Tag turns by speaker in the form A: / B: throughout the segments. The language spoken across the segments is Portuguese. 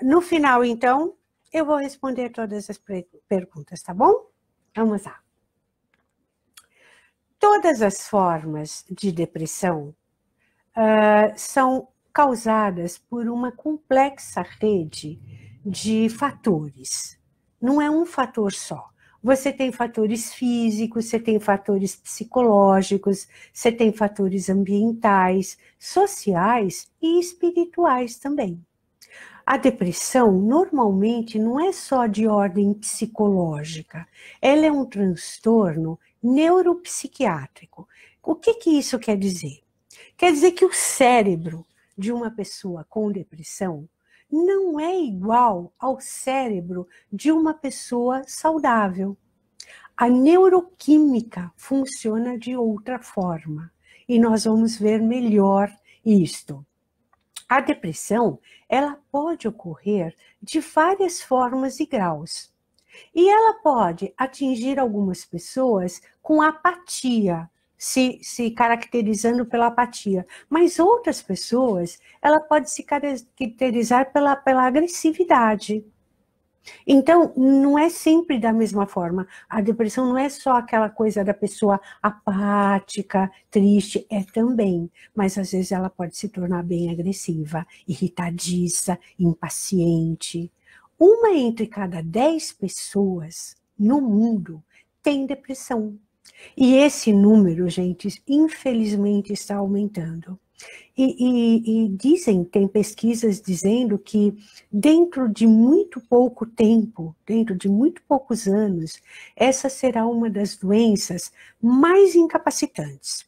A: No final, então, eu vou responder todas as perguntas, tá bom? Vamos lá. Todas as formas de depressão são causadas por uma complexa rede de fatores. Não é um fator só. Você tem fatores físicos, você tem fatores psicológicos, você tem fatores ambientais, sociais e espirituais também. A depressão, normalmente, não é só de ordem psicológica, ela é um transtorno neuropsiquiátrico. O que isso quer dizer? Quer dizer que o cérebro de uma pessoa com depressão não é igual ao cérebro de uma pessoa saudável. A neuroquímica funciona de outra forma, e nós vamos ver melhor isto. A depressão, ela pode ocorrer de várias formas e graus. E ela pode atingir algumas pessoas com apatia, se caracterizando pela apatia. Mas outras pessoas, ela pode se caracterizar pela agressividade. Então, não é sempre da mesma forma. A depressão não é só aquela coisa da pessoa apática, triste, é também. Mas às vezes ela pode se tornar bem agressiva, irritadiça, impaciente. 1 entre cada 10 pessoas no mundo tem depressão. E esse número, gente, infelizmente está aumentando. E dizem, tem pesquisas dizendo que dentro de muito pouco tempo, dentro de muito poucos anos, essa será uma das doenças mais incapacitantes.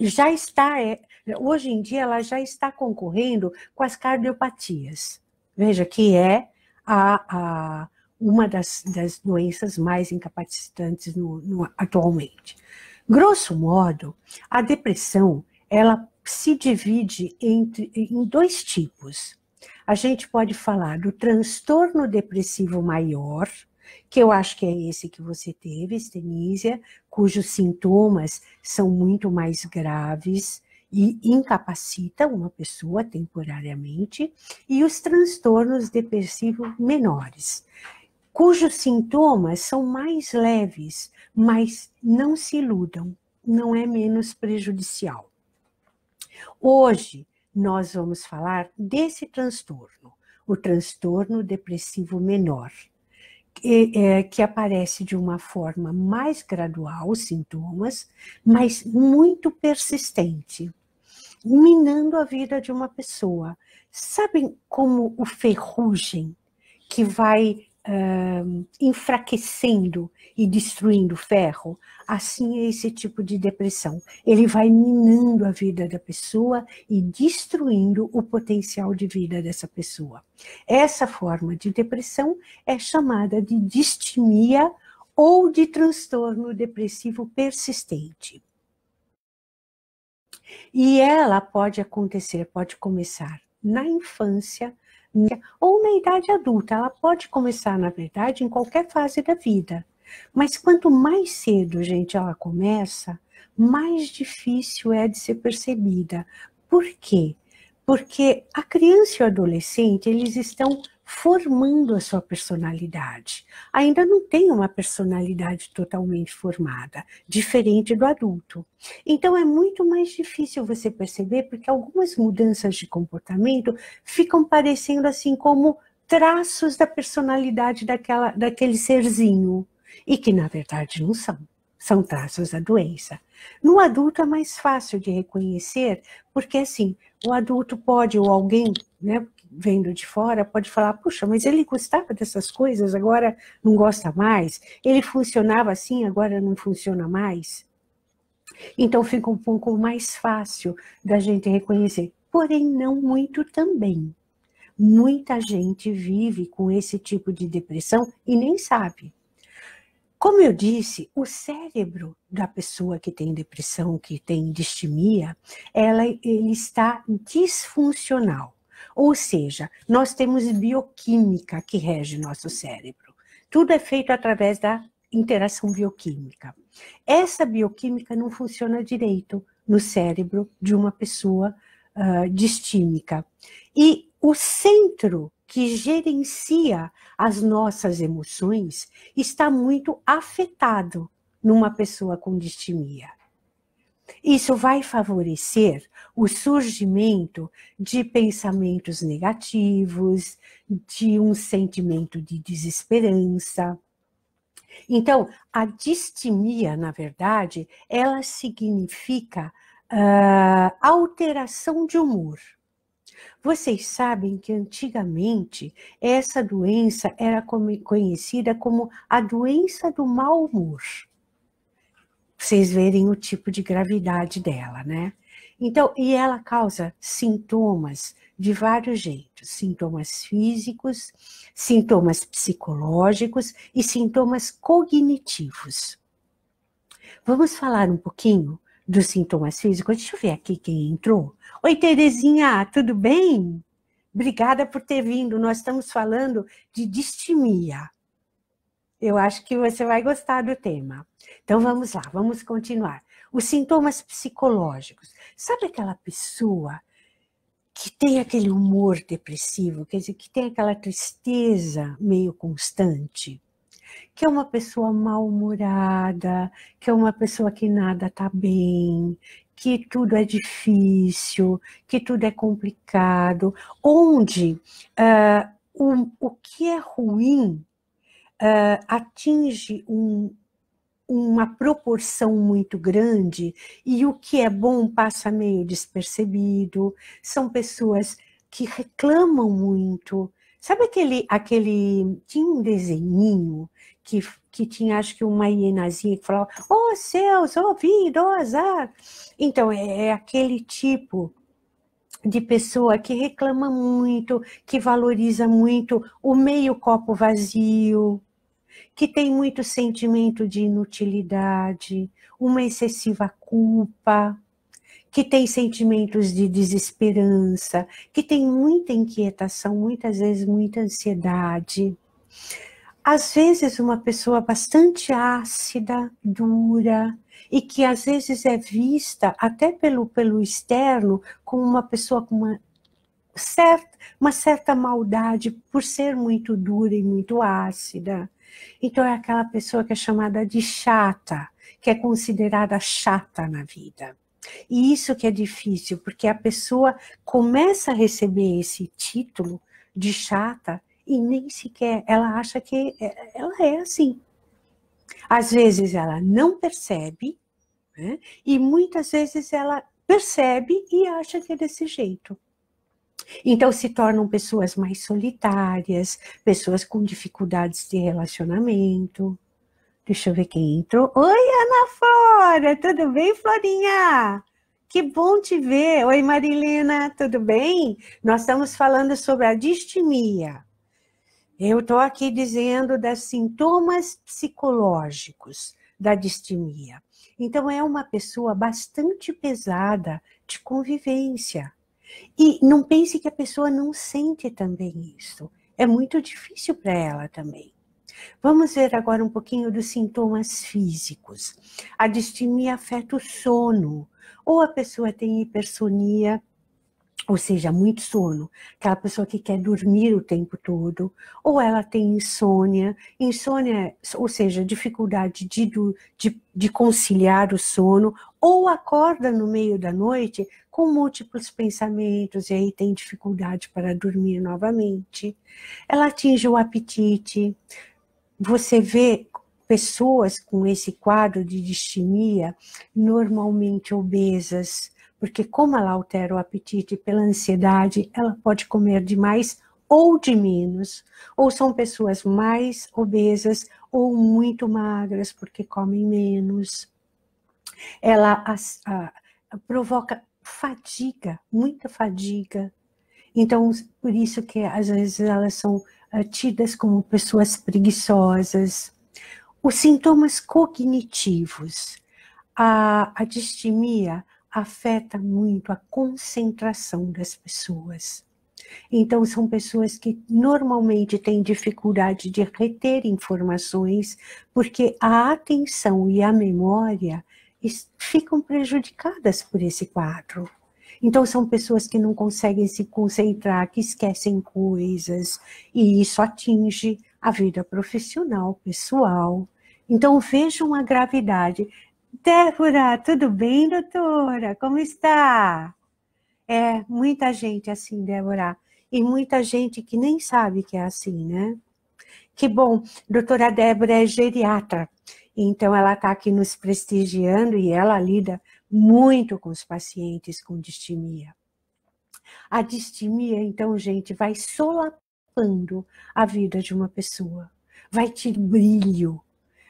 A: Já está, hoje em dia, ela já está concorrendo com as cardiopatias. Veja que é uma das doenças mais incapacitantes atualmente. Grosso modo, a depressão, ela se divide em 2 tipos. A gente pode falar do transtorno depressivo maior, que eu acho que é esse que você teve, Estenísia, cujos sintomas são muito mais graves e incapacitam uma pessoa temporariamente, e os transtornos depressivos menores, cujos sintomas são mais leves, mas não se iludam, não é menos prejudicial. Hoje, nós vamos falar desse transtorno, o transtorno depressivo menor, que aparece de uma forma mais gradual, os sintomas, mas muito persistente, minando a vida de uma pessoa. Sabem como o ferrugem que vai enfraquecendo e destruindo o ferro? Assim é esse tipo de depressão. Ele vai minando a vida da pessoa e destruindo o potencial de vida dessa pessoa. Essa forma de depressão é chamada de distimia ou de transtorno depressivo persistente. E ela pode acontecer, pode começar na infância, ou na idade adulta. Ela pode começar, na verdade, em qualquer fase da vida. Mas quanto mais cedo, gente, ela começa, mais difícil é de ser percebida. Por quê? Porque a criança e o adolescente, eles estão formando a sua personalidade. Ainda não tem uma personalidade totalmente formada, diferente do adulto. Então é muito mais difícil você perceber, porque algumas mudanças de comportamento ficam parecendo assim como traços da personalidade daquele serzinho, e que na verdade não são. São traços da doença. No adulto é mais fácil de reconhecer, porque assim, o adulto pode, ou alguém, né, vendo de fora, pode falar, puxa, mas ele gostava dessas coisas, agora não gosta mais. Ele funcionava assim, agora não funciona mais. Então fica um pouco mais fácil da gente reconhecer. Porém, não muito também. Muita gente vive com esse tipo de depressão e nem sabe. Como eu disse, o cérebro da pessoa que tem depressão, que tem distimia, ele está disfuncional. Ou seja, nós temos bioquímica que rege nosso cérebro. Tudo é feito através da interação bioquímica. Essa bioquímica não funciona direito no cérebro de uma pessoa distímica. E o centro que gerencia as nossas emoções está muito afetado numa pessoa com distimia. Isso vai favorecer o surgimento de pensamentos negativos, de um sentimento de desesperança. Então, a distimia, na verdade, ela significa alteração de humor. Vocês sabem que antigamente essa doença era conhecida como a doença do mau humor. Vocês verem o tipo de gravidade dela, né? Então, e ela causa sintomas de vários jeitos, sintomas físicos, sintomas psicológicos e sintomas cognitivos. Vamos falar um pouquinho dos sintomas físicos? Deixa eu ver aqui quem entrou. Oi, Terezinha, tudo bem? Obrigada por ter vindo. Nós estamos falando de distimia. Eu acho que você vai gostar do tema. Então vamos lá, vamos continuar. Os sintomas psicológicos. Sabe aquela pessoa que tem aquele humor depressivo, quer dizer, que tem aquela tristeza meio constante? Que é uma pessoa mal-humorada, que é uma pessoa que nada está bem, que tudo é difícil, que tudo é complicado, onde o que é ruim atinge uma proporção muito grande e o que é bom passa meio despercebido. São pessoas que reclamam muito. Sabe tinha um desenhinho que tinha, acho que uma hienazinha que falava, oh céus, oh vida, oh azar. Então, é aquele tipo de pessoa que reclama muito, que valoriza muito o meio copo vazio, que tem muito sentimento de inutilidade, uma excessiva culpa, que tem sentimentos de desesperança, que tem muita inquietação, muitas vezes muita ansiedade. Às vezes uma pessoa bastante ácida, dura, e que às vezes é vista até pelo externo como uma pessoa com uma certa maldade por ser muito dura e muito ácida. Então é aquela pessoa que é chamada de chata, que é considerada chata na vida. E isso que é difícil, porque a pessoa começa a receber esse título de chata e nem sequer ela acha que ela é assim. Às vezes ela não percebe, né? E muitas vezes ela percebe e acha que é desse jeito. Então se tornam pessoas mais solitárias, pessoas com dificuldades de relacionamento. Deixa eu ver quem entrou. Oi, Ana Flora, tudo bem, Florinha? Que bom te ver. Oi, Marilena, tudo bem? Nós estamos falando sobre a distimia. Eu estou aqui dizendo dos sintomas psicológicos da distimia. Então, é uma pessoa bastante pesada de convivência. E não pense que a pessoa não sente também isso. É muito difícil para ela também. Vamos ver agora um pouquinho dos sintomas físicos. A distimia afeta o sono. Ou a pessoa tem hipersonia, ou seja, muito sono, aquela pessoa que quer dormir o tempo todo, ou ela tem insônia, ou seja, dificuldade de conciliar o sono, ou acorda no meio da noite com múltiplos pensamentos, e aí tem dificuldade para dormir novamente. Ela atinge o apetite. Você vê pessoas com esse quadro de distimia normalmente obesas, porque como ela altera o apetite pela ansiedade, ela pode comer demais ou de menos, ou são pessoas mais obesas ou muito magras porque comem menos. Ela provoca fadiga, muita fadiga. Então, por isso que às vezes elas são tidas como pessoas preguiçosas. Os sintomas cognitivos. A distimia afeta muito a concentração das pessoas. Então, são pessoas que normalmente têm dificuldade de reter informações, porque a atenção e a memória ficam prejudicadas por esse quadro. Então, são pessoas que não conseguem se concentrar, que esquecem coisas, e isso atinge a vida profissional, pessoal. Então, vejam a gravidade. Débora, tudo bem, doutora? Como está? É, muita gente assim, Débora, e muita gente que nem sabe que é assim, né? Que bom, doutora Débora é geriatra, então ela está aqui nos prestigiando e ela lida muito com os pacientes com distimia. A distimia, então, gente, vai solapando a vida de uma pessoa, vai ter brilho,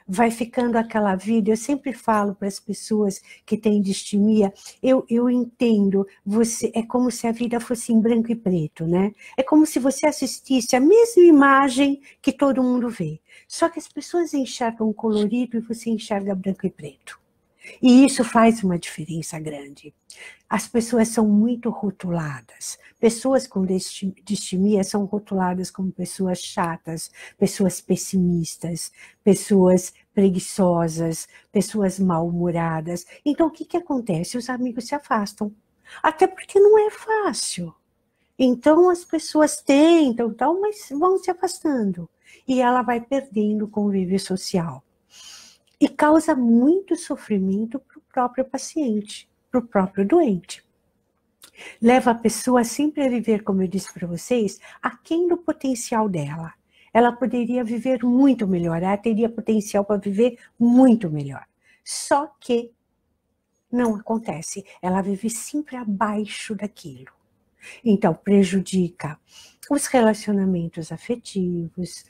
A: vai ficando aquela vida. Eu sempre falo para as pessoas que têm distimia, eu entendo, você é como se a vida fosse em branco e preto, né? É como se você assistisse a mesma imagem que todo mundo vê. Só que as pessoas enxergam colorido e você enxerga branco e preto. E isso faz uma diferença grande. As pessoas são muito rotuladas. Pessoas com distimia são rotuladas como pessoas chatas, pessoas pessimistas, pessoas preguiçosas, pessoas mal-humoradas. Então, o que acontece? Os amigos se afastam. Até porque não é fácil. Então, as pessoas tentam, tal, mas vão se afastando. E ela vai perdendo o convívio social. E causa muito sofrimento para o próprio paciente, para o próprio doente. Leva a pessoa sempre a viver, como eu disse para vocês, aquém do potencial dela. Ela poderia viver muito melhor, ela teria potencial para viver muito melhor. Só que não acontece, ela vive sempre abaixo daquilo. Então, prejudica os relacionamentos afetivos,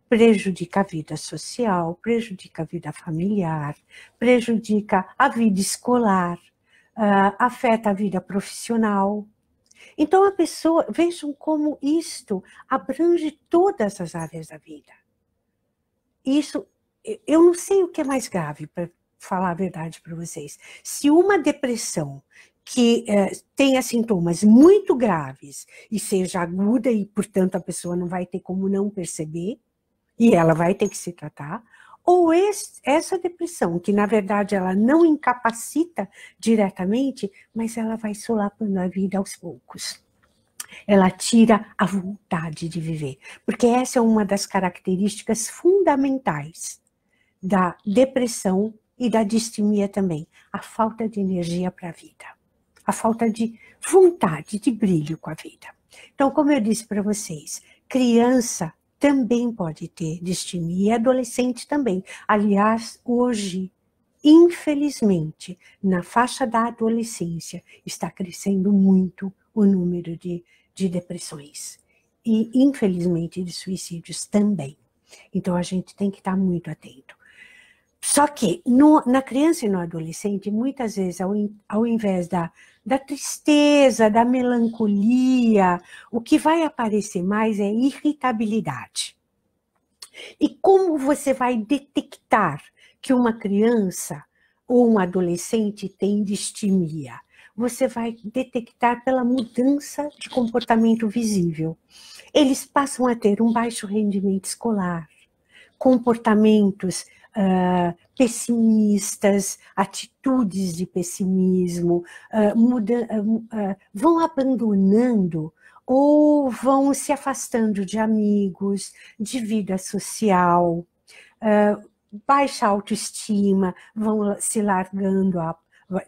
A: prejudica a vida social, prejudica a vida familiar, prejudica a vida escolar, afeta a vida profissional. Então, a pessoa, vejam como isto abrange todas as áreas da vida. Isso, eu não sei o que é mais grave, para falar a verdade para vocês. Se uma depressão que tenha sintomas muito graves e seja aguda e, portanto, a pessoa não vai ter como não perceber, e ela vai ter que se tratar, ou essa depressão, que na verdade ela não incapacita diretamente, mas ela vai solapando a vida aos poucos. Ela tira a vontade de viver, porque essa é uma das características fundamentais da depressão e da distimia também, a falta de energia para a vida, a falta de vontade, de brilho com a vida. Então, como eu disse para vocês, criança também pode ter distimia, adolescente também. Aliás, hoje, infelizmente, na faixa da adolescência, está crescendo muito o número de depressões. E, infelizmente, de suicídios também. Então, a gente tem que estar muito atento. Só que na criança e no adolescente, muitas vezes, ao invés da tristeza, da melancolia, o que vai aparecer mais é irritabilidade. E como você vai detectar que uma criança ou um adolescente tem distimia? Você vai detectar pela mudança de comportamento visível. Eles passam a ter um baixo rendimento escolar, comportamentos pessimistas, atitudes de pessimismo, vão abandonando ou vão se afastando de amigos, de vida social, baixa autoestima, vão se largando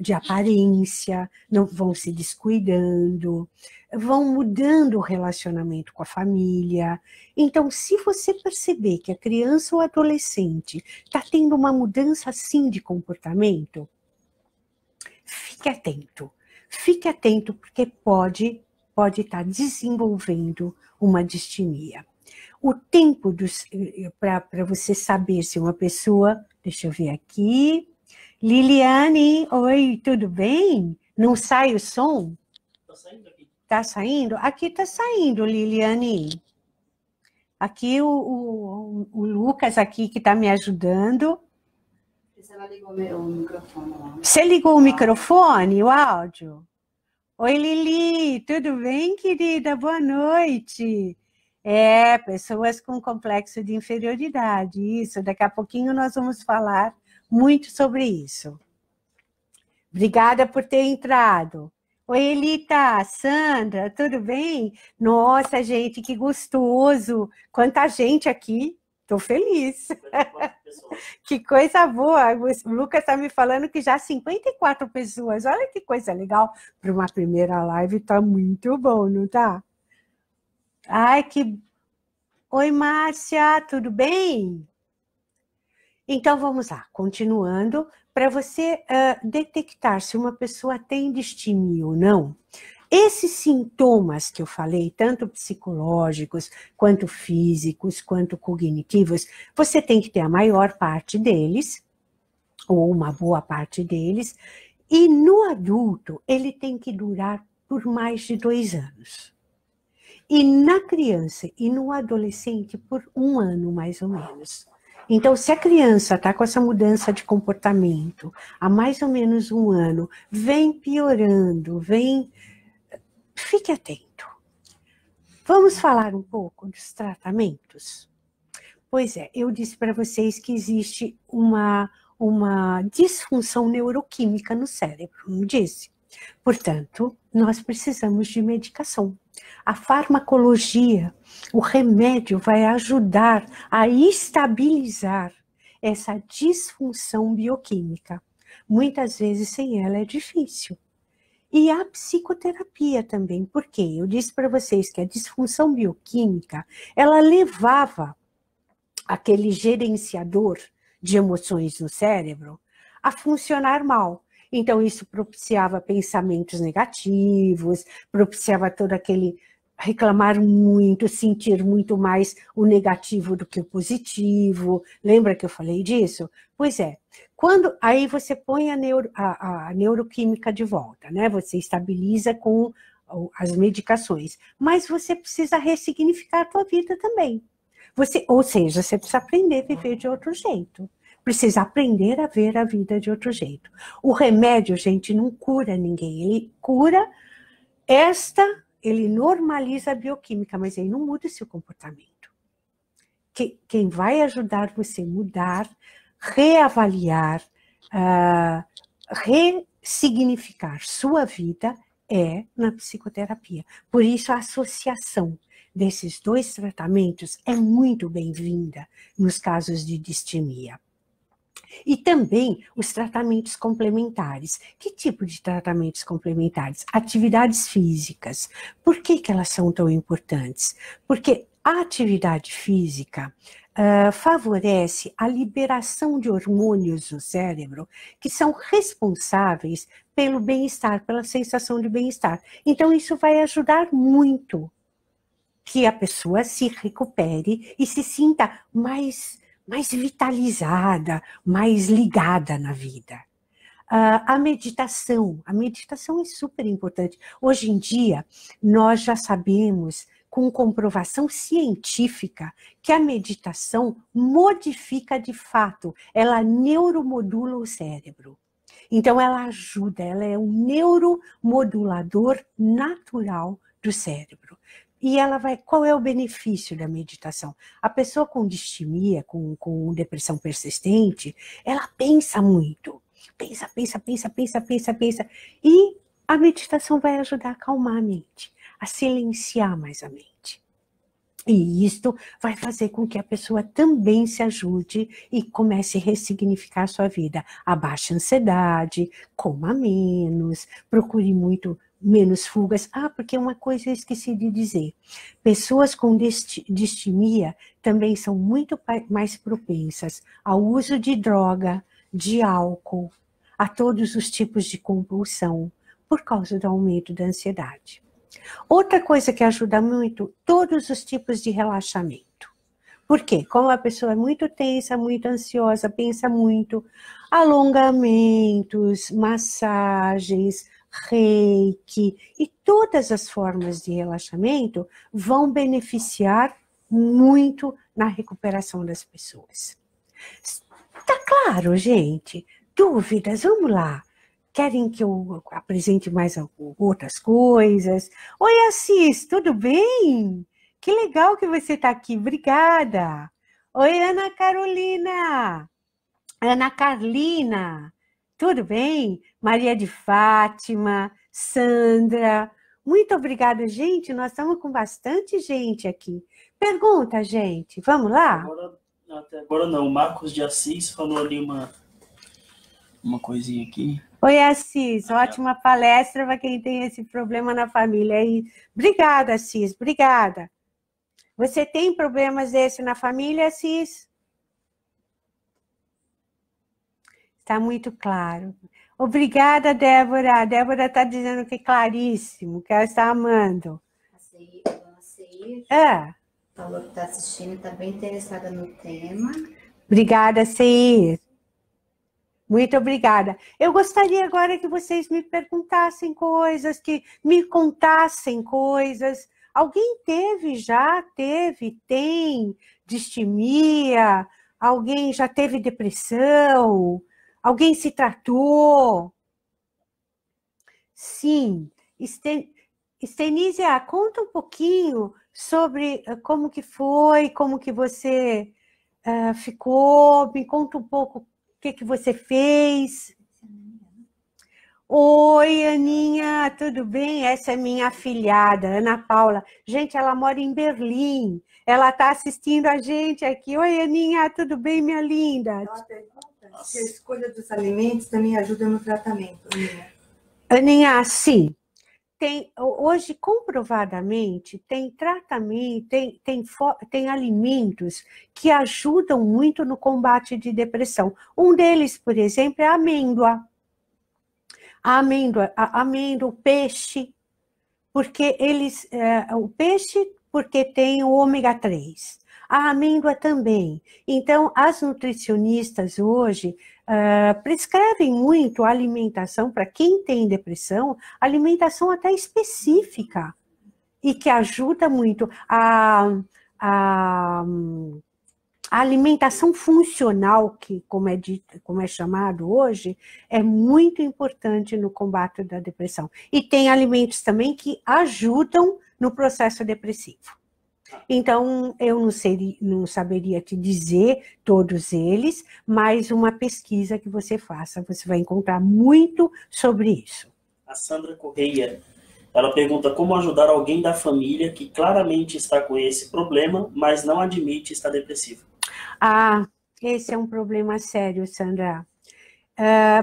A: de aparência, não vão se descuidando, vão mudando o relacionamento com a família. Então, se você perceber que a criança ou adolescente está tendo uma mudança assim de comportamento, fique atento, porque pode estar desenvolvendo uma distimia. O tempo para você saber se uma pessoa, deixa eu ver aqui, Liliane, oi, tudo bem? Não sai o som?
B: Tá saindo aqui.
A: Tá saindo? Aqui tá saindo, Liliane. Aqui o Lucas aqui que tá me ajudando.
C: Você ligou o microfone lá.
A: Você ligou o microfone, o áudio? Oi, Lili, tudo bem, querida? Boa noite. Pessoas com complexo de inferioridade, isso. Daqui a pouquinho nós vamos falar muito sobre isso. Obrigada por ter entrado. Oi, Elita, Sandra, tudo bem? Nossa, gente, que gostoso! Quanta gente aqui, tô feliz.
B: 54 pessoas.
A: Que coisa boa! O Lucas está me falando que já 54 pessoas. Olha que coisa legal. Para uma primeira live, tá muito bom, não tá? Ai, que. Oi, Márcia, tudo bem? Então vamos lá, continuando, para você detectar se uma pessoa tem distimia ou não. Esses sintomas que eu falei, tanto psicológicos, quanto físicos, quanto cognitivos, você tem que ter a maior parte deles, ou uma boa parte deles, e no adulto ele tem que durar por mais de 2 anos. E na criança e no adolescente por 1 ano, mais ou menos. Então, se a criança está com essa mudança de comportamento há mais ou menos 1 ano, vem piorando, fique atento. Vamos falar um pouco dos tratamentos? Pois é, eu disse para vocês que existe uma disfunção neuroquímica no cérebro, não disse? Portanto, nós precisamos de medicação. A farmacologia, o remédio vai ajudar a estabilizar essa disfunção bioquímica. Muitas vezes sem ela é difícil. E a psicoterapia também, porque eu disse para vocês que a disfunção bioquímica, ela levava aquele gerenciador de emoções no cérebro a funcionar mal. Então, isso propiciava pensamentos negativos, propiciava todo aquele reclamar muito, sentir muito mais o negativo do que o positivo. Lembra que eu falei disso? Pois é. Aí você põe a neuroquímica de volta, né? Você estabiliza com as medicações, mas você precisa ressignificar a tua vida também. Ou seja, você precisa aprender a viver de outro jeito. Precisa aprender a ver a vida de outro jeito. O remédio, gente, não cura ninguém. Ele cura ele normaliza a bioquímica, mas ele não muda o seu comportamento. Quem vai ajudar você a mudar, reavaliar, ressignificar sua vida é na psicoterapia. Por isso, a associação desses 2 tratamentos é muito bem-vinda nos casos de distimia. E também os tratamentos complementares. Que tipo de tratamentos complementares? Atividades físicas. Por que elas são tão importantes? Porque a atividade física favorece a liberação de hormônios no cérebro que são responsáveis pelo bem-estar, pela sensação de bem-estar. Então, isso vai ajudar muito que a pessoa se recupere e se sinta mais vitalizada, mais ligada na vida. A meditação é super importante. Hoje em dia, nós já sabemos, com comprovação científica, que a meditação modifica de fato, ela neuromodula o cérebro. Então, ela ajuda, ela é um neuromodulador natural do cérebro. E qual é o benefício da meditação? A pessoa com distimia, com depressão persistente, ela pensa muito. Pensa. E a meditação vai ajudar a acalmar a mente, a silenciar mais a mente. E isto vai fazer com que a pessoa também se ajude e comece a ressignificar a sua vida. Abaixe a ansiedade, coma menos, procure muito menos fugas. Porque uma coisa eu esqueci de dizer. Pessoas com distimia também são muito mais propensas ao uso de droga, de álcool, a todos os tipos de compulsão, por causa do aumento da ansiedade. Outra coisa que ajuda muito, todos os tipos de relaxamento. Por quê? Como a pessoa é muito tensa, muito ansiosa, pensa muito, alongamentos, massagens, reiki e todas as formas de relaxamento vão beneficiar muito na recuperação das pessoas. Tá claro, gente? Dúvidas? Vamos lá. Querem que eu apresente mais outras coisas? Oi, Assis, tudo bem? Que legal que você está aqui, obrigada. Oi, Ana Carolina. Ana Carlina, tudo bem? Maria de Fátima, Sandra. Muito obrigada, gente. Nós estamos com bastante gente aqui. Pergunta, gente. Vamos lá?
B: Até agora não. O Marcos de Assis falou ali uma coisinha aqui.
A: Oi, Assis. Ótima palestra para quem tem esse problema na família aí. Obrigada, Assis. Obrigada. Você tem problemas desse na família, Assis? Está muito claro. Obrigada, Débora. A Débora está dizendo que é claríssimo, que ela está amando.
C: A dona Ceir falou que está assistindo, está bem interessada no tema.
A: Obrigada, Ceir. Muito obrigada. Eu gostaria agora que vocês me perguntassem coisas, que me contassem coisas. Alguém tem distimia? Alguém já teve depressão? Alguém se tratou? Sim. Estenísia, conta um pouquinho sobre como que foi, como que você ficou, me conta um pouco o que você fez. Oi, Aninha, tudo bem? Essa é minha afilhada, Ana Paula. Gente, ela mora em Berlim. Ela está assistindo a gente aqui. Oi, Aninha, tudo bem, minha linda?
D: Ela pergunta se a escolha dos alimentos também ajuda no tratamento, Aninha.
A: Aninha, sim. Hoje, comprovadamente, tem tratamento, tem alimentos que ajudam muito no combate de depressão. Um deles, por exemplo, é a amêndoa. A amêndoa, o peixe, porque o peixe porque tem o ômega 3. A amêndoa também. Então, as nutricionistas hoje prescrevem muito alimentação para quem tem depressão, alimentação até específica, e que ajuda muito. A alimentação funcional, que como é chamado hoje, é muito importante no combate da depressão. E tem alimentos também que ajudam no processo depressivo. Então, eu não saberia te dizer todos eles, mas uma pesquisa que você faça, você vai encontrar muito sobre isso.
B: A Sandra Correia, ela pergunta como ajudar alguém da família que claramente está com esse problema, mas não admite estar depressivo.
A: Esse é um problema sério, Sandra.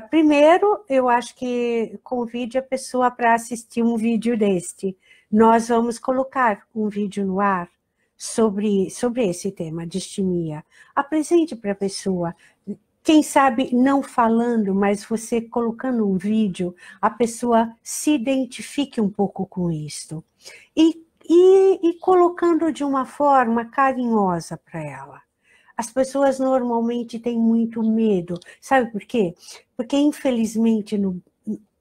A: Primeiro, eu acho que convide a pessoa para assistir um vídeo deste. Nós vamos colocar um vídeo no ar sobre esse tema, distimia. Apresente para a pessoa. Quem sabe não falando, mas você colocando um vídeo, a pessoa se identifique um pouco com isto. E colocando de uma forma carinhosa para ela. As pessoas normalmente têm muito medo. Sabe por quê? Porque, infelizmente,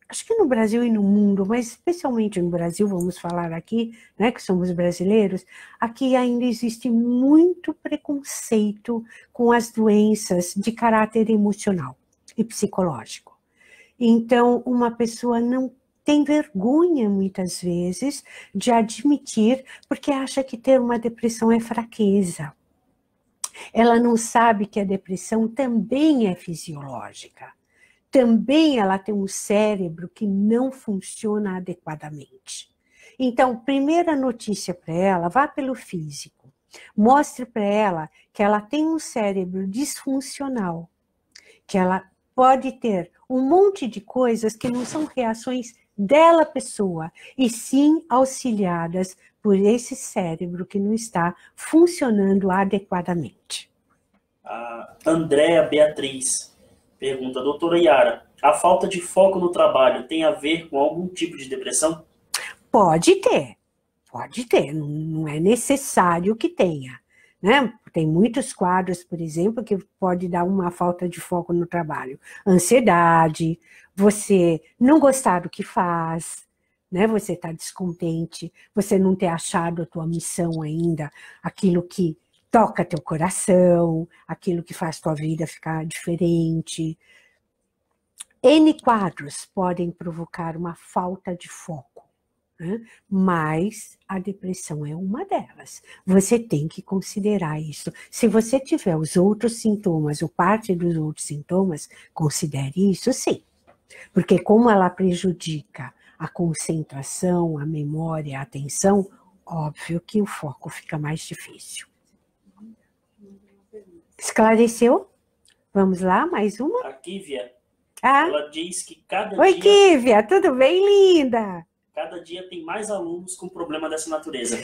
A: acho que no Brasil e no mundo, mas especialmente no Brasil, vamos falar aqui, né, que somos brasileiros, aqui ainda existe muito preconceito com as doenças de caráter emocional e psicológico. Então, uma pessoa não tem vergonha, muitas vezes, de admitir, porque acha que ter uma depressão é fraqueza. Ela não sabe que a depressão também é fisiológica. Também ela tem um cérebro que não funciona adequadamente. Então, primeira notícia para ela, vá pelo físico. Mostre para ela que ela tem um cérebro disfuncional, que ela pode ter um monte de coisas que não são reações dela pessoa, e sim auxiliadas por esse cérebro que não está funcionando adequadamente.
B: A Andréa Beatriz pergunta, doutora Yara, a falta de foco no trabalho tem a ver com algum tipo de depressão?
A: Pode ter, não é necessário que tenha, né? Tem muitos quadros, por exemplo, que pode dar uma falta de foco no trabalho. Ansiedade, você não gostar do que faz, né? Você está descontente, você não ter achado a tua missão ainda, aquilo que toca teu coração, aquilo que faz tua vida ficar diferente. N quadros podem provocar uma falta de foco, né? Mas a depressão é uma delas. Você tem que considerar isso. Se você tiver os outros sintomas, ou parte dos outros sintomas, considere isso sim. Porque como ela prejudica a concentração, a memória, a atenção, óbvio que o foco fica mais difícil. Esclareceu? Vamos lá, mais uma?
B: A Kívia,
A: Ah?
B: ela diz que cada
A: Oi,
B: dia...
A: Kívia, tudo bem, linda?
B: Cada dia tem mais alunos com problema dessa natureza.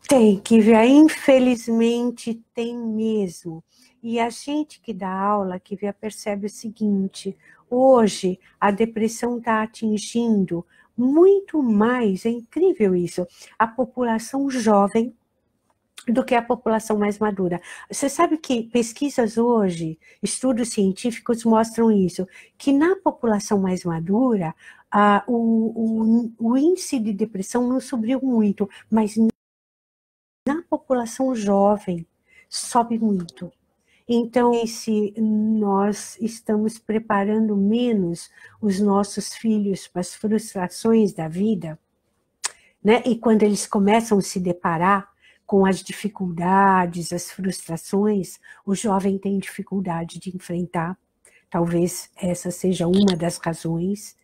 A: Tem, Kívia, infelizmente tem mesmo. E a gente que dá aula, Kívia, percebe o seguinte, hoje a depressão está atingindo muito mais, é incrível isso, a população jovem do que a população mais madura. Você sabe que pesquisas hoje, estudos científicos mostram isso, que na população mais madura, o índice de depressão não subiu muito, mas na população jovem sobe muito. Então, se nós estamos preparando menos os nossos filhos para as frustrações da vida, né? E quando eles começam a se deparar com as dificuldades, as frustrações, o jovem tem dificuldade de enfrentar. Talvez essa seja uma das razões.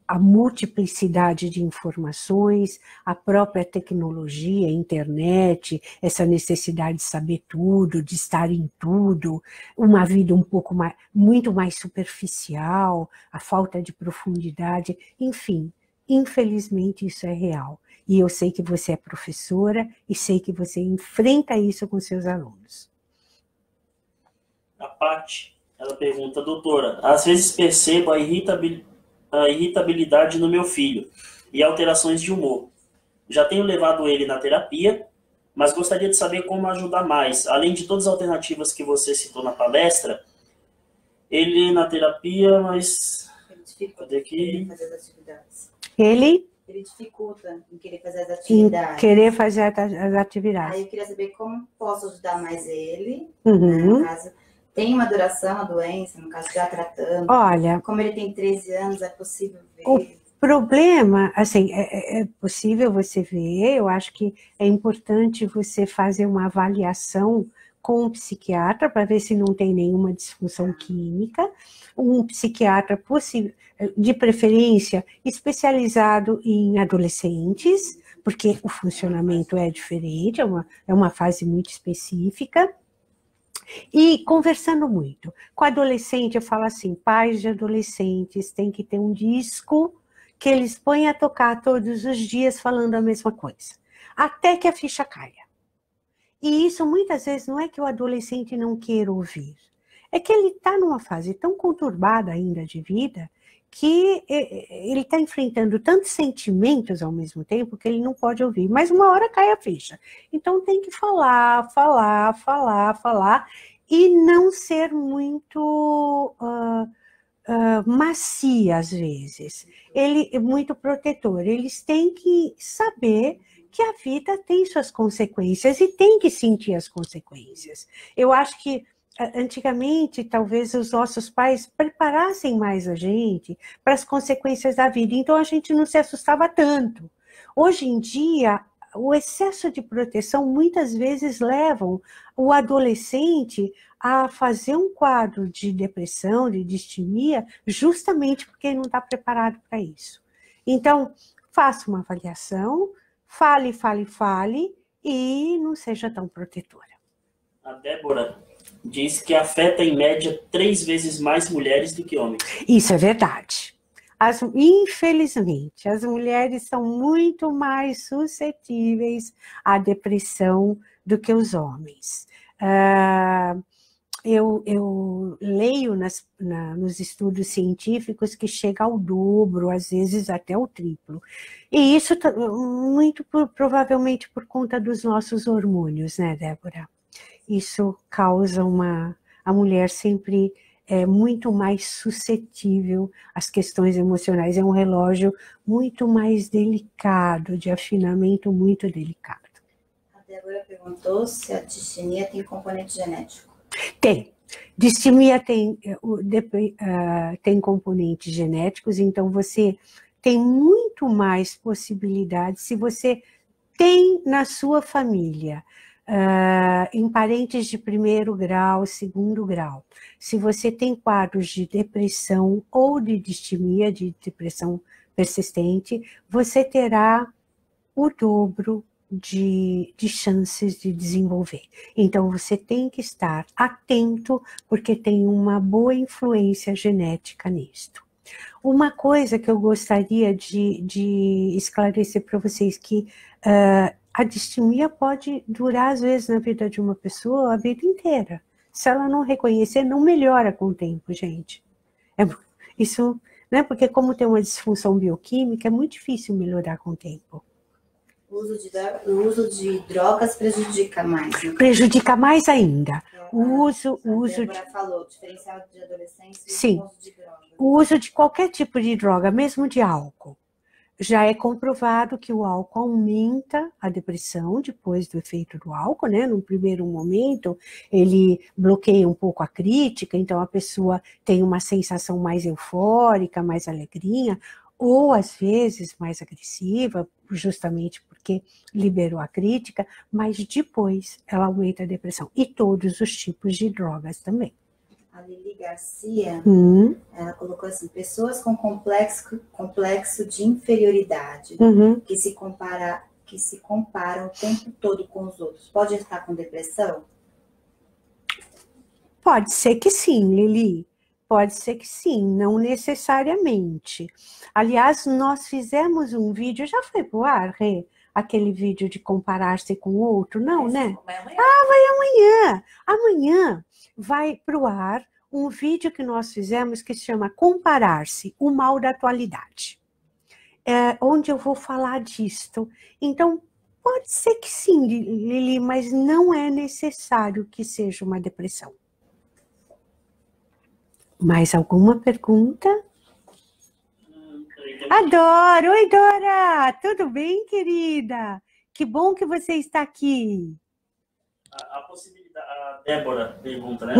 A: A multiplicidade de informações, a própria tecnologia, a internet, essa necessidade de saber tudo, de estar em tudo, uma vida um pouco mais, muito mais superficial, a falta de profundidade, enfim, infelizmente isso é real. E eu sei que você é professora e sei que você enfrenta isso com seus alunos.
B: A Paty, ela pergunta, doutora, às vezes percebo a irritabilidade no meu filho e alterações de humor. Já tenho levado ele na terapia, mas gostaria de saber como ajudar mais. Além de todas as alternativas que você citou na palestra, ele na terapia, mas... Cadê aqui?
A: Ele
C: dificulta em querer fazer as atividades.
A: Em querer fazer as atividades.
C: Aí eu queria saber como posso ajudar mais ele,
A: Uhum.
C: né, no caso... Tem uma duração, a doença, no caso, já tratando?
A: Olha...
C: Como ele tem 13 anos, é possível ver?
A: O problema, assim, é possível você ver, eu acho que é importante você fazer uma avaliação com um psiquiatra para ver se não tem nenhuma disfunção química, um psiquiatra de preferência especializado em adolescentes, porque o funcionamento é diferente, é uma fase muito específica. E conversando muito. Com adolescente, eu falo assim, pais de adolescentes têm que ter um disco que eles põem a tocar todos os dias falando a mesma coisa, até que a ficha caia. E isso muitas vezes não é que o adolescente não queira ouvir, é que ele está numa fase tão conturbada ainda de vida que ele está enfrentando tantos sentimentos ao mesmo tempo que ele não pode ouvir, mas uma hora cai a ficha. Então tem que falar, e não ser muito macia às vezes. Ele é muito protetor, eles têm que saber que a vida tem suas consequências e tem que sentir as consequências. Eu acho que antigamente, talvez os nossos pais preparassem mais a gente para as consequências da vida, então a gente não se assustava tanto. Hoje em dia, o excesso de proteção muitas vezes levam o adolescente a fazer um quadro de depressão, de distimia, justamente porque ele não está preparado para isso. Então, faça uma avaliação, fale e não seja tão protetora.
B: A Débora diz que afeta em média 3 vezes mais mulheres do que homens.
A: Isso é verdade. Infelizmente, as mulheres são muito mais suscetíveis à depressão do que os homens. Eu leio nos estudos científicos que chega ao dobro, às vezes até o triplo. E isso muito provavelmente por conta dos nossos hormônios, né, Débora? Isso causa a mulher sempre muito mais suscetível às questões emocionais. É um relógio muito mais delicado, de afinamento muito delicado.
C: A Débora perguntou se a distimia tem componente genético.
A: Tem. Distimia tem componentes genéticos, então você tem muito mais possibilidades se você tem na sua família em parentes de 1º grau, 2º grau. Se você tem quadros de depressão ou de distimia, de depressão persistente, você terá o dobro de chances de desenvolver. Então, você tem que estar atento, porque tem uma boa influência genética nisto. Uma coisa que eu gostaria de esclarecer para vocês, que a distimia pode durar, às vezes, na vida de uma pessoa a vida inteira. Se ela não reconhecer, não melhora com o tempo, gente. Isso, né? Porque como tem uma disfunção bioquímica, é muito difícil melhorar com o tempo.
C: O uso de drogas prejudica mais. Né?
A: Prejudica mais ainda. O uso
C: falou, diferencial de adolescência e
A: sim,
C: uso de drogas.
A: O uso de qualquer tipo de droga, mesmo de álcool. Já é comprovado que o álcool aumenta a depressão depois do efeito do álcool, né? No primeiro momento, ele bloqueia um pouco a crítica, então a pessoa tem uma sensação mais eufórica, mais alegrinha, ou às vezes mais agressiva, justamente porque liberou a crítica, mas depois ela aumenta a depressão. E todos os tipos de drogas também.
C: A Lili Garcia, ela colocou assim, pessoas com complexo de inferioridade, que se comparam o tempo todo com os outros, pode estar com depressão?
A: Pode ser que sim, Lili. Pode ser que sim, não necessariamente. Aliás, nós fizemos um vídeo, já foi pro ar, Rê? Aquele vídeo de comparar-se com o outro, não, né?
C: Vai amanhã.
A: Vai amanhã. Amanhã vai pro ar um vídeo que nós fizemos que se chama Comparar-se, o mal da atualidade. Onde eu vou falar disto. Então, pode ser que sim, Lili, mas não é necessário que seja uma depressão. Mais alguma pergunta? Adoro! Oi, Dora! Tudo bem, querida? Que bom que você está aqui.
B: A possibilidade, a Débora pergunta, né?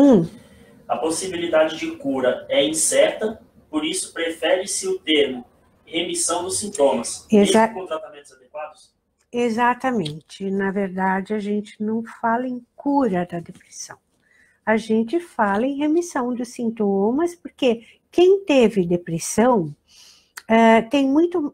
B: A possibilidade de cura é incerta, por isso prefere-se o termo remissão dos sintomas, mesmo com tratamentos adequados?
A: Exatamente. Na verdade, a gente não fala em cura da depressão. A gente fala em remissão dos sintomas, porque quem teve depressão,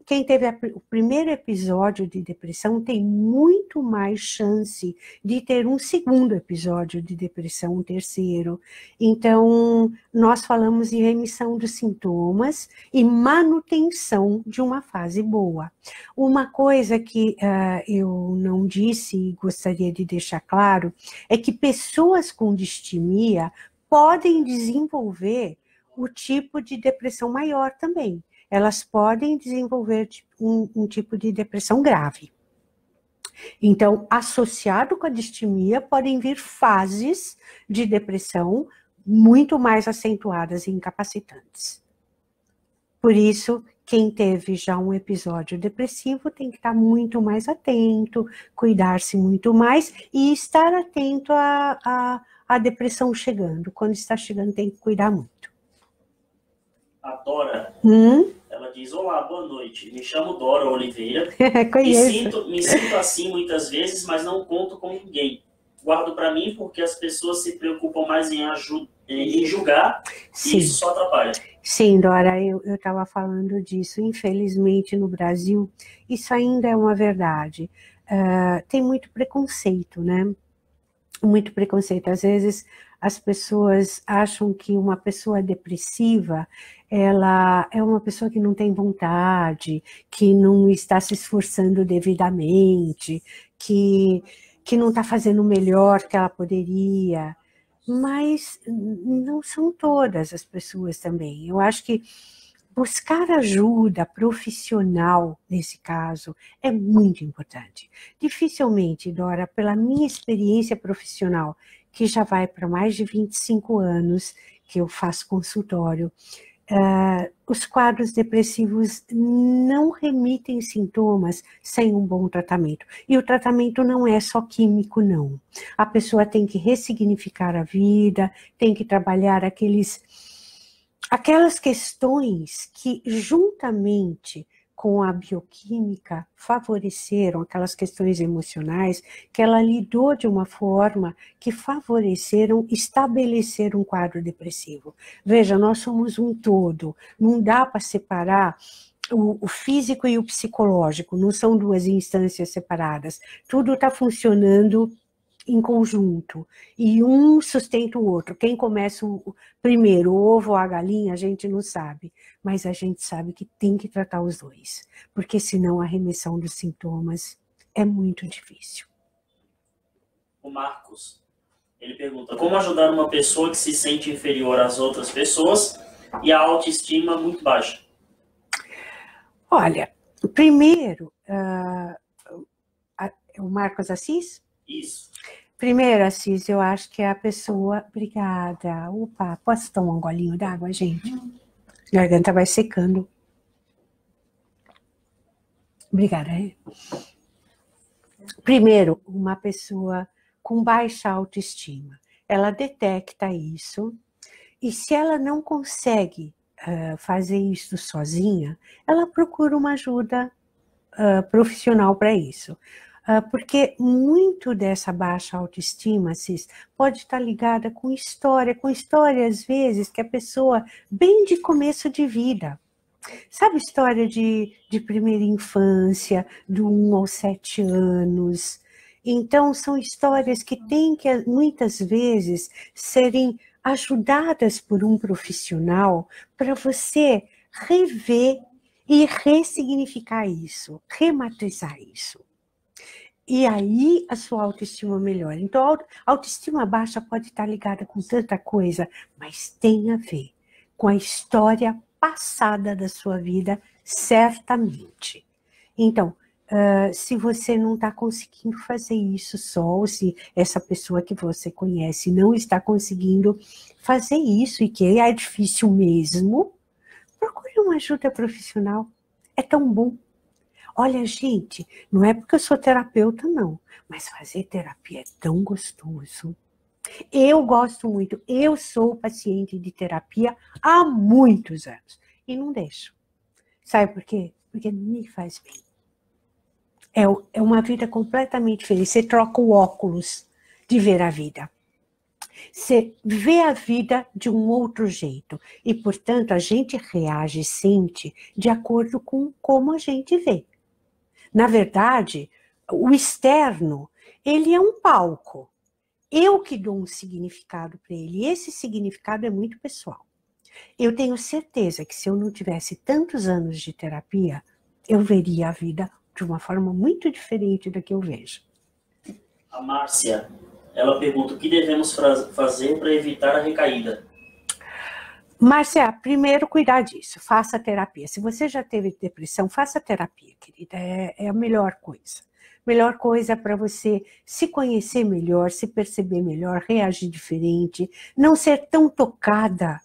A: quem teve o primeiro episódio de depressão tem muito mais chance de ter um segundo episódio de depressão, um terceiro. Então, nós falamos em remissão dos sintomas e manutenção de uma fase boa. Uma coisa que eu não disse e gostaria de deixar claro é que pessoas com distimia podem desenvolver o tipo de depressão maior também. Elas podem desenvolver um tipo de depressão grave. Então, associado com a distimia, podem vir fases de depressão muito mais acentuadas e incapacitantes. Por isso, quem teve já um episódio depressivo tem que estar muito mais atento, cuidar-se muito mais e estar atento à depressão chegando. Quando está chegando, tem que cuidar muito.
B: A Dora, ela diz, olá, boa noite, me chamo Dora Oliveira, me sinto assim muitas vezes, mas não conto com ninguém. Guardo para mim porque as pessoas se preocupam mais em julgar e isso só atrapalha.
A: Sim, Dora, eu estava falando disso. Infelizmente, no Brasil, isso ainda é uma verdade. Tem muito preconceito, né? Muito preconceito. Às vezes, as pessoas acham que uma pessoa depressiva, ela é uma pessoa que não tem vontade, que não está se esforçando devidamente, que não está fazendo o melhor que ela poderia. Mas não são todas as pessoas também. Eu acho que buscar ajuda profissional, nesse caso, é muito importante. Dificilmente, Dora, pela minha experiência profissional, que já vai para mais de 25 anos que eu faço consultório, os quadros depressivos não remitem sintomas sem um bom tratamento. E o tratamento não é só químico, não. A pessoa tem que ressignificar a vida, tem que trabalhar aquelas questões que, juntamente com a bioquímica, favoreceram aquelas questões emocionais, que ela lidou de uma forma que favoreceram estabelecer um quadro depressivo. Veja, nós somos um todo, não dá para separar o físico e o psicológico, não são duas instâncias separadas. Tudo está funcionando em conjunto, e um sustenta o outro. Quem começa primeiro, o ovo ou a galinha, a gente não sabe, mas a gente sabe que tem que tratar os dois, porque senão a remissão dos sintomas é muito difícil.
B: O Marcos, ele pergunta, como ajudar uma pessoa que se sente inferior às outras pessoas e a autoestima muito baixa?
A: Olha, primeiro, o Marcos Assis?
B: Isso.
A: Primeiro, Assis, eu acho que a pessoa... Obrigada. Opa, posso tomar um golinho d'água, gente? A garganta vai secando. Obrigada. Primeiro, uma pessoa com baixa autoestima, ela detecta isso, e se ela não consegue fazer isso sozinha, ela procura uma ajuda profissional para isso. Porque muito dessa baixa autoestima, Cis, pode estar ligada com história, às vezes, que a pessoa, bem de começo de vida, sabe, história de primeira infância, de 1 aos 7 anos. Então, são histórias que têm que, muitas vezes, serem ajudadas por um profissional para você rever e ressignificar isso, rematrizar isso. E aí a sua autoestima melhora. Então, a autoestima baixa pode estar ligada com tanta coisa, mas tem a ver com a história passada da sua vida, certamente. Então, se você não está conseguindo fazer isso só, ou se essa pessoa que você conhece não está conseguindo fazer isso e que é difícil mesmo, procure uma ajuda profissional. É tão bom. Olha, gente, não é porque eu sou terapeuta, não, mas fazer terapia é tão gostoso. Eu gosto muito, eu sou paciente de terapia há muitos anos e não deixo. Sabe por quê? Porque me faz bem. É uma vida completamente diferente. Você troca o óculos de ver a vida. Você vê a vida de um outro jeito. E, portanto, a gente reage e sente de acordo com como a gente vê. Na verdade, o externo, ele é um palco. Eu que dou um significado para ele. E esse significado é muito pessoal. Eu tenho certeza que se eu não tivesse tantos anos de terapia, eu veria a vida de uma forma muito diferente da que eu vejo.
B: A Márcia, ela pergunta o que devemos fazer para evitar a recaída.
A: Márcia, primeiro cuidar disso, faça terapia. Se você já teve depressão, faça terapia, querida, é a melhor coisa. Melhor coisa para você se conhecer melhor, se perceber melhor, reagir diferente, não ser tão tocada,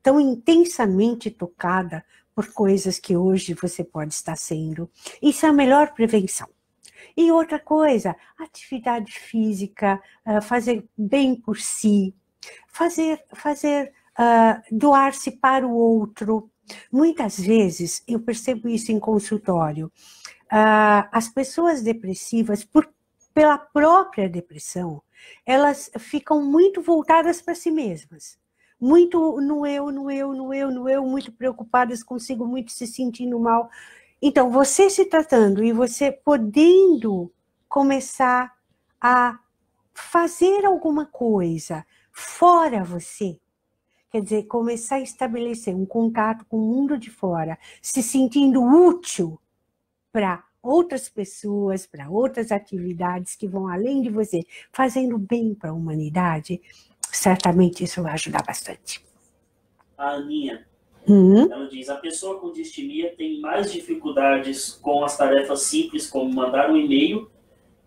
A: tão intensamente tocada por coisas que hoje você pode estar sendo. Isso é a melhor prevenção. E outra coisa, atividade física, fazer bem por si, doar-se para o outro. Muitas vezes, eu percebo isso em consultório, as pessoas depressivas, pela própria depressão, elas ficam muito voltadas para si mesmas. Muito no eu, muito preocupadas consigo, muito se sentindo mal. Então, você se tratando e você podendo começar a fazer alguma coisa fora você, quer dizer, começar a estabelecer um contato com o mundo de fora, se sentindo útil para outras pessoas, para outras atividades que vão além de você, fazendo bem para a humanidade, certamente isso vai ajudar bastante.
B: A Aninha, ela diz, a pessoa com distimia tem mais dificuldades com as tarefas simples, como mandar um e-mail,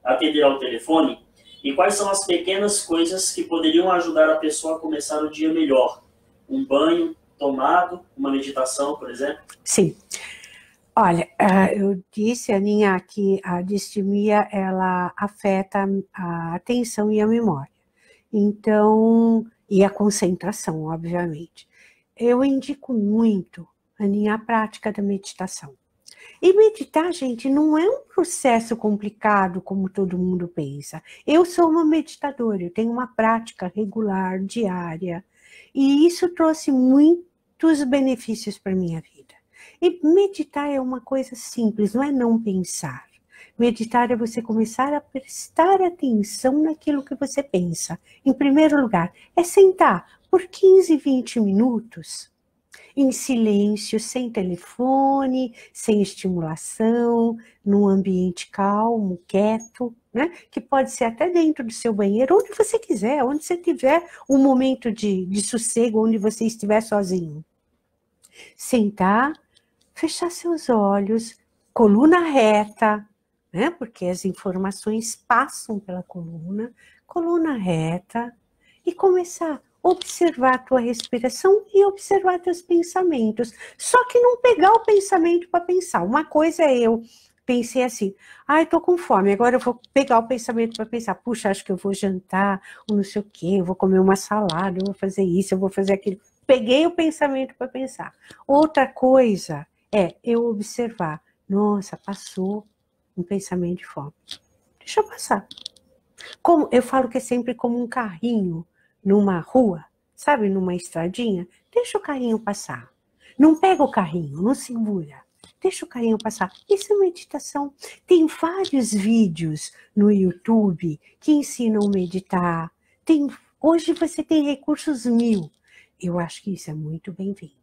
B: atender ao telefone, e quais são as pequenas coisas que poderiam ajudar a pessoa a começar o dia melhor? Um banho tomado, uma meditação, por exemplo? Sim.
A: Olha, eu disse, Aninha, que a distimia, ela afeta a atenção e a memória. Então, e a concentração, obviamente. Eu indico muito, Aninha, a prática da meditação. E meditar, gente, não é um processo complicado como todo mundo pensa. Eu sou uma meditadora, eu tenho uma prática regular, diária, e isso trouxe muitos benefícios para a minha vida. E meditar é uma coisa simples, não é não pensar. Meditar é você começar a prestar atenção naquilo que você pensa. Em primeiro lugar, é sentar por 15, 20 minutos, em silêncio, sem telefone, sem estimulação, num ambiente calmo, quieto, né? Que pode ser até dentro do seu banheiro, onde você quiser, onde você tiver um momento de sossego, onde você estiver sozinho. Sentar, fechar seus olhos, coluna reta, né? Porque as informações passam pela coluna reta, e começar a observar a tua respiração e observar teus pensamentos. Só que não pegar o pensamento para pensar. Uma coisa é eu pensei assim, ai, tô com fome, agora eu vou pegar o pensamento para pensar, puxa, acho que eu vou jantar, ou não sei o quê, eu vou comer uma salada, eu vou fazer isso, eu vou fazer aquilo. Peguei o pensamento para pensar. Outra coisa é eu observar, nossa, passou um pensamento de fome. Deixa eu passar. Como, eu falo que é sempre como um carrinho numa rua, sabe, numa estradinha. Deixa o carrinho passar. Não pega o carrinho, não segura. Deixa o carrinho passar. Isso é meditação. Tem vários vídeos no YouTube que ensinam a meditar. Hoje você tem recursos 1000. Eu acho que isso é muito bem-vindo.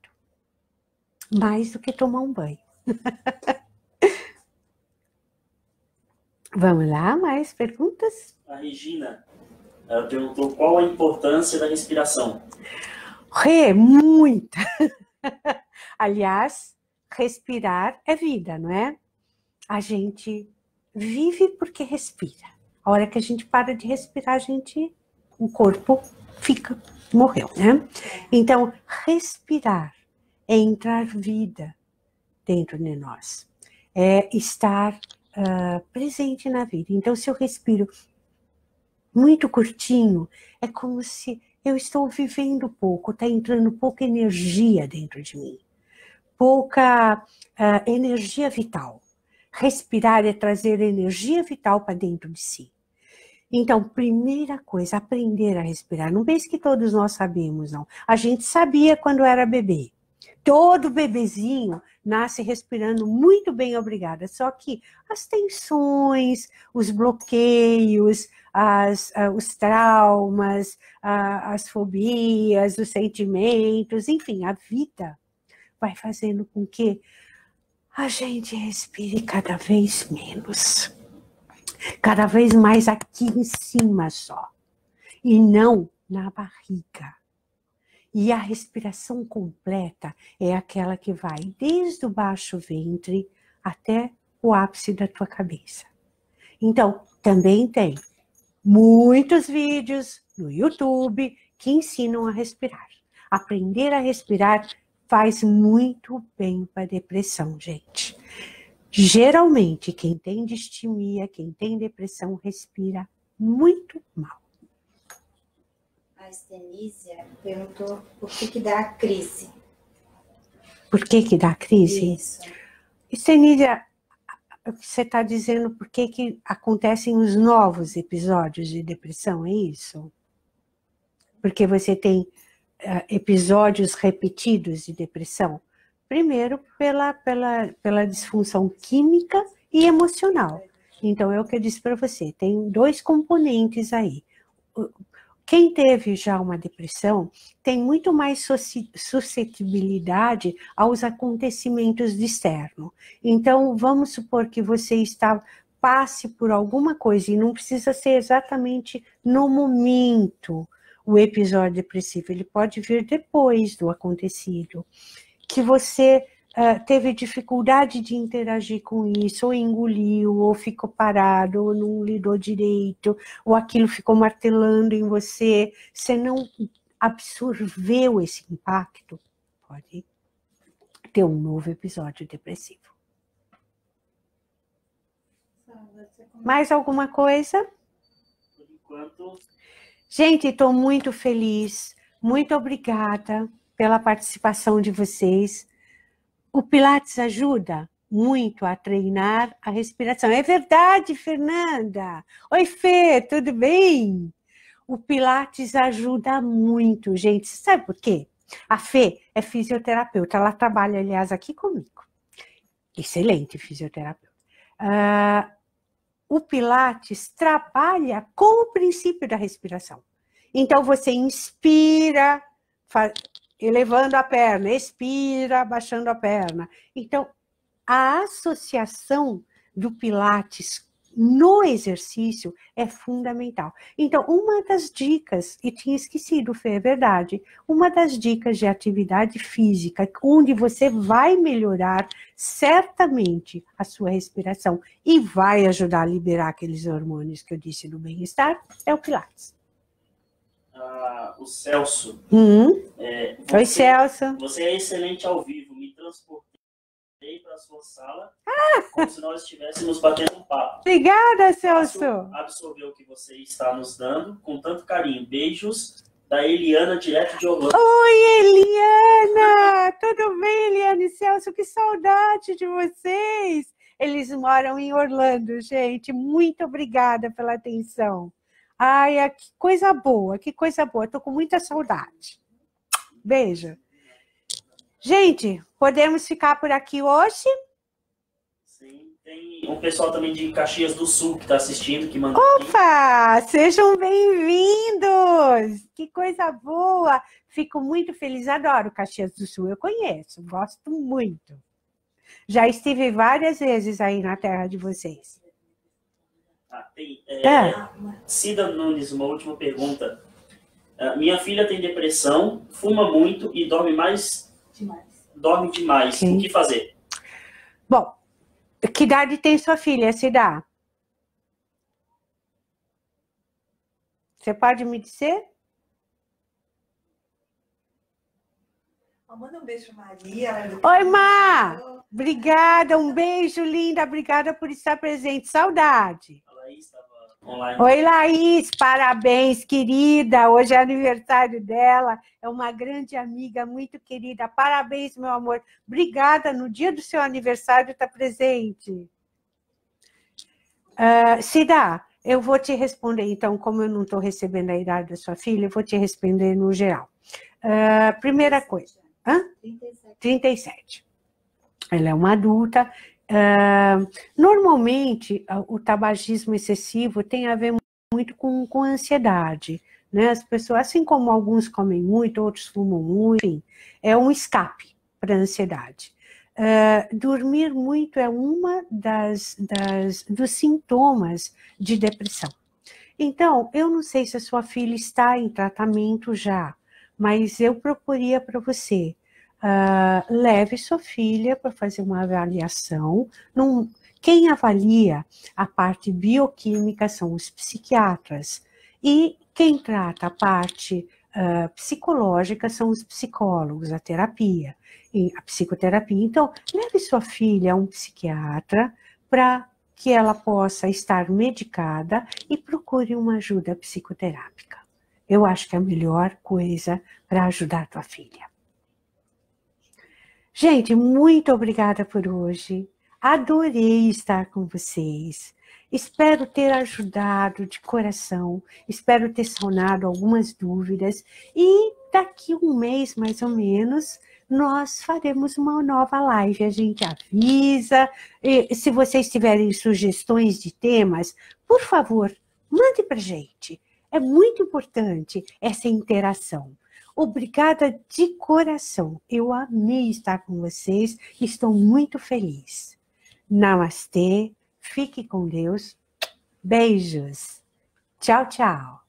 A: Mais do que tomar um banho. Vamos lá, mais perguntas?
B: A Regina, ela perguntou qual a importância da respiração.
A: Muita. Aliás, respirar é vida, não é? A gente vive porque respira. A hora que a gente para de respirar, o corpo morreu, né? Então, respirar é entrar vida dentro de nós. É estar presente na vida. Então, se eu respiro muito curtinho, é como se eu estou vivendo pouco, está entrando pouca energia dentro de mim. Pouca energia vital. Respirar é trazer energia vital para dentro de si. Então, primeira coisa, aprender a respirar. Não pense que todos nós sabemos, não. A gente sabia quando era bebê. Todo bebezinho nasce respirando muito bem, obrigada. Só que as tensões, os bloqueios, os traumas, as fobias, os sentimentos, enfim, a vida vai fazendo com que a gente respire cada vez menos. Cada vez mais aqui em cima só. E não na barriga. E a respiração completa é aquela que vai desde o baixo ventre até o ápice da tua cabeça. Então, também tem muitos vídeos no YouTube que ensinam a respirar. Aprender a respirar faz muito bem para a depressão, gente. Geralmente, quem tem distimia, quem tem depressão, respira muito mal.
C: A Estenísia perguntou por que dá crise.
A: Por que dá crise?
C: Isso.
A: Estenísia, você está dizendo por que acontecem os novos episódios de depressão, é isso? Porque você tem episódios repetidos de depressão? Primeiro, pela disfunção química e emocional. Então, é o que eu disse para você, tem 2 componentes aí. Quem teve já uma depressão tem muito mais suscetibilidade aos acontecimentos de externo. Então, vamos supor que você passe por alguma coisa, e não precisa ser exatamente no momento o episódio depressivo, ele pode vir depois do acontecido, que você teve dificuldade de interagir com isso, ou engoliu, ou ficou parado, ou não lidou direito, ou aquilo ficou martelando em você, você não absorveu esse impacto, pode ter um novo episódio depressivo. Mais alguma coisa?
B: Por enquanto.
A: Gente, estou muito feliz, muito obrigada pela participação de vocês. O Pilates ajuda muito a treinar a respiração. É verdade, Fernanda? Oi, Fê, tudo bem? O Pilates ajuda muito, gente. Sabe por quê? A Fê é fisioterapeuta, ela trabalha, aliás, aqui comigo. Excelente fisioterapeuta. O Pilates trabalha com o princípio da respiração. Então, você inspira, elevando a perna, expira, abaixando a perna. Então, a associação do Pilates no exercício é fundamental. Então, uma das dicas, e tinha esquecido, Fê, é verdade, uma das dicas de atividade física, onde você vai melhorar certamente a sua respiração e vai ajudar a liberar aqueles hormônios que eu disse do bem-estar, é o Pilates.
B: O Celso.
A: Oi, Celso.
B: Você é excelente ao vivo, me transportei para a sua sala, como se nós estivéssemos batendo um papo.
A: Obrigada, Celso.
B: Absorver o que você está nos dando com tanto carinho. Beijos da Eliana, direto de Orlando.
A: Oi, Eliana! Tudo bem, Eliana e Celso? Que saudade de vocês! Eles moram em Orlando, gente. Muito obrigada pela atenção. Ai, que coisa boa, que coisa boa. Estou com muita saudade. Beijo. Gente, podemos ficar por aqui hoje?
B: Sim, tem um pessoal também de Caxias do Sul que está assistindo, que mandou.
A: Opa! Sejam bem-vindos! Que coisa boa! Fico muito feliz, adoro Caxias do Sul, eu conheço, gosto muito. Já estive várias vezes aí na terra de vocês.
B: Cida Nunes, uma última pergunta. Minha filha tem depressão, fuma muito e dorme demais. Sim. O que fazer?
A: Bom, que idade tem sua filha, Cida? Você pode me dizer?
D: Manda um beijo, Maria.
A: Oi, Má! Obrigada, um beijo, linda. Obrigada por estar presente. Saudade.
B: A Laís estava online.
A: Oi, Laís. Parabéns, querida. Hoje é aniversário dela. É uma grande amiga, muito querida. Parabéns, meu amor. Obrigada. No dia do seu aniversário, está presente. Cida, eu vou te responder, então, como eu não estou recebendo a idade da sua filha, eu vou te responder no geral. Primeira coisa. 37. Ela é uma adulta. Normalmente, o tabagismo excessivo tem a ver muito com ansiedade, né? As pessoas, assim como alguns comem muito, outros fumam muito, enfim, é um escape para a ansiedade. Dormir muito é uma dos sintomas de depressão. Então, eu não sei se a sua filha está em tratamento já, mas eu proporia para você, leve sua filha para fazer uma avaliação. Quem avalia a parte bioquímica são os psiquiatras, e quem trata a parte psicológica são os psicólogos, a terapia, e a psicoterapia. Então, leve sua filha a um psiquiatra para que ela possa estar medicada e procure uma ajuda psicoterápica. Eu acho que é a melhor coisa para ajudar a tua filha. Gente, muito obrigada por hoje. Adorei estar com vocês. Espero ter ajudado de coração. Espero ter sanado algumas dúvidas. E daqui um mês, mais ou menos, nós faremos uma nova live. A gente avisa. E se vocês tiverem sugestões de temas, por favor, mande para a gente. É muito importante essa interação. Obrigada de coração. Eu amei estar com vocês. Estou muito feliz. Namastê. Fique com Deus. Beijos. Tchau, tchau.